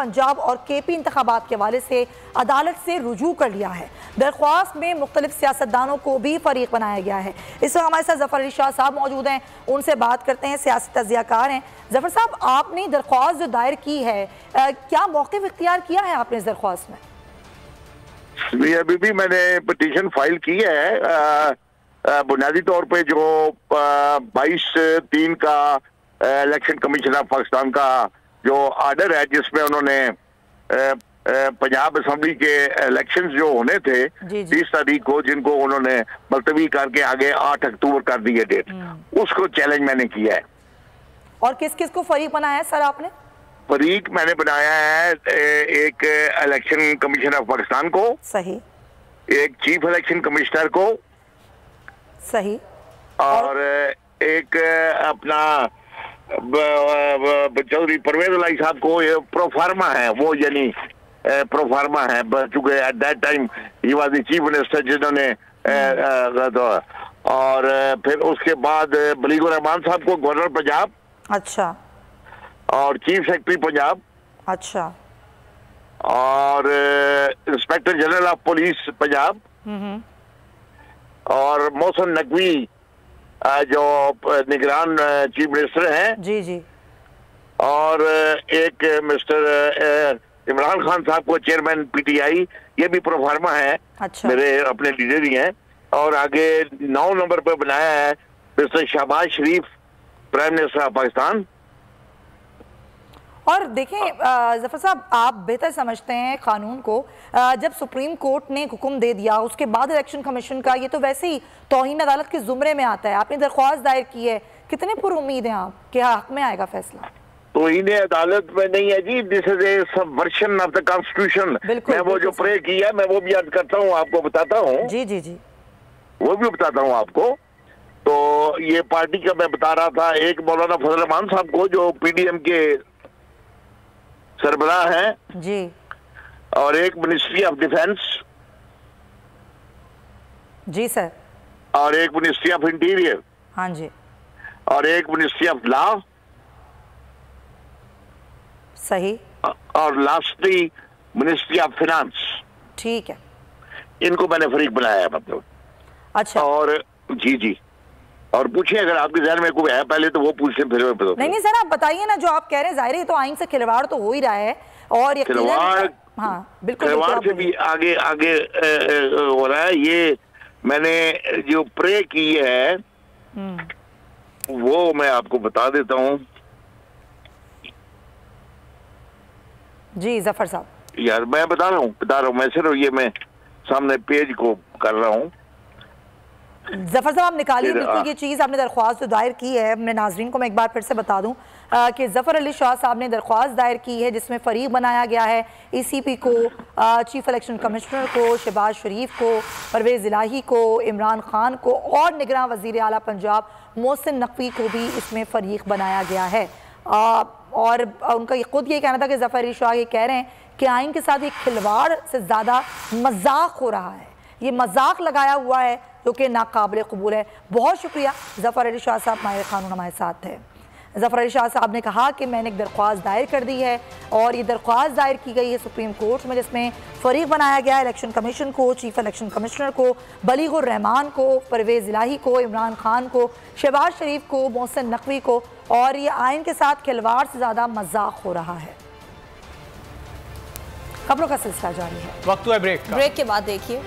पंजाब और KP इंतखाबात के हवाले से अदालत से रुजू कर लिया है। दरख्वास्त में मुख्तलिफ सियासतदानों को भी फरीक बनाया गया है। इस वक्त हमारे साथ जफर अली शाह साहब मौजूद हैं, उनसे बात करते हैं। सियासी तज्ज़ियाकार हैं। जफर साहब, आपने दरख्वास्त जो दायर की है, क्या मौक़िफ़ इख्तियार किया है आपने इस दरख्वास्त में? अभी भी मैंने पिटीशन फाइल की है। बुनियादी तौर पे जो 22/3 का इलेक्शन कमीशन ऑफ पाकिस्तान का जो ऑर्डर है, जिसमें उन्होंने पंजाब असम्बली के इलेक्शंस जो होने थे 30 तारीख को, जिनको उन्होंने मुलतवी करके आगे 8 अक्टूबर कर दी है डेट, उसको चैलेंज मैंने किया है। और किस किस को फरीक बनाया है सर आपने? फरीक मैंने बनाया है एक इलेक्शन कमीशन ऑफ पाकिस्तान को, सही, एक चीफ इलेक्शन कमिश्नर को, सही, और एक अपना चौधरी परवेज इलाही साहब को। ये प्रोफार्मा है वो, यानी प्रोफार्मा है, चूंकि at that time he was the chief minister जिन्होंने और फिर उसके बाद बलीगुर रहमान साहब को गवर्नर पंजाब, अच्छा, और चीफ सेक्रेटरी पंजाब, अच्छा, और inspector general of police Punjab, और मोहसिन नकवी जो निगरान चीफ मिनिस्टर हैं, जी जी, और एक मिस्टर इमरान खान साहब को चेयरमैन PTI, ये भी प्रोफार्मा है, अच्छा, मेरे अपने लीडर ही हैं। और आगे 9 नंबर पर बनाया है mister Shahbaz Sharif, prime minister of Pakistan. और देखें जफर साहब, आप बेहतर समझते हैं कानून को। जब सुप्रीम कोर्ट ने हुक्म दे दिया, उसके बाद इलेक्शन कमीशन का, ये तो वैसे ही तौहीन अदालत के जुमरे में आता है। आपने दरख्वास्त दायर की है, कितने पुरुमीद हैं आप कि हक में आएगा फैसला? तौहीन अदालत में नहीं है जी, this is a subversion of the constitution. मैं वो जो प्रे किया है, मैं वो भी याद करता हूँ, आपको बताता हूँ। जी जी जी, वो भी बताता हूँ आपको। तो ये पार्टी का मैं बता रहा था, एक मौलाना फजल रहमान साहब को जो PDM के सरबराह हैं जी, और एक मिनिस्ट्री ऑफ डिफेंस, जी सर, और एक मिनिस्ट्री ऑफ इंटीरियर, हाँ जी, और एक मिनिस्ट्री ऑफ लॉ, सही, और लास्टली मिनिस्ट्री ऑफ फाइनेंस। ठीक है, इनको मैंने फरीक बनाया है, मतलब। अच्छा, और जी जी, और पूछिए अगर आपके ज़हन में कोई है, पहले तो वो पूछे फिर मैं बताऊं। नहीं सर, आप बताइए ना, जो आप कह रहे हैं जाहिर है तो आइन से खिलवाड़ तो हो ही रहा है, और खिलवाड़, हाँ बिल्कुल, खिलवाड़ से भी आगे आगे हो रहा है। ये मैंने जो प्रे की है वो मैं आपको बता देता हूँ। जी जफर साहब, यार मैं बता रहा हूँ, मैं सिर्फ ये मैं सामने पेज को कर रहा हूँ। जफर साहब आप निकालिए बिल्कुल ये चीज़, आपने दरख्वास्त दायर की है। अपने नाजरीन को मैं एक बार फिर से बता दूं कि जफर अली शाह साहब ने दरख्वास्त दायर की है, जिसमें फरीक बनाया गया है ECP को, चीफ इलेक्शन कमिश्नर को, शहबाज शरीफ को, परवेज इलाही को, इमरान खान को, और निगरान वज़ीर आला पंजाब मोहसिन नकवी को भी इसमें फरीक बनाया गया है। और उनका खुद ये कहना था कि जफर अली शाह ये कह रहे हैं कि आइन के साथ ये खिलवाड़ से ज़्यादा मजाक हो रहा है, ये मजाक लगाया हुआ है, जो कि नाकाबिल कबूल है। बहुत शुक्रिया जफर अली शाह साहब, माहिर कानून हमारे साथ थे। जफर अली शाह साहब ने कहा कि मैंने एक दरख्वास्त दायर कर दी है, और ये दरख्वास्त दायर की गई है सुप्रीम कोर्ट में, जिसमें फरीक बनाया गया है इलेक्शन कमीशन को, चीफ इलेक्शन कमिश्नर को, बलीगुर रहमान को, परवेज इलाही को, इमरान खान को, शहबाज शरीफ को, मोहसिन नकवी को, और ये आइन के साथ खिलवाड़ से ज़्यादा मजाक हो रहा है। खबरों का सिलसिला जारी है, वक्त हुआ ब्रेक के बाद देखिए।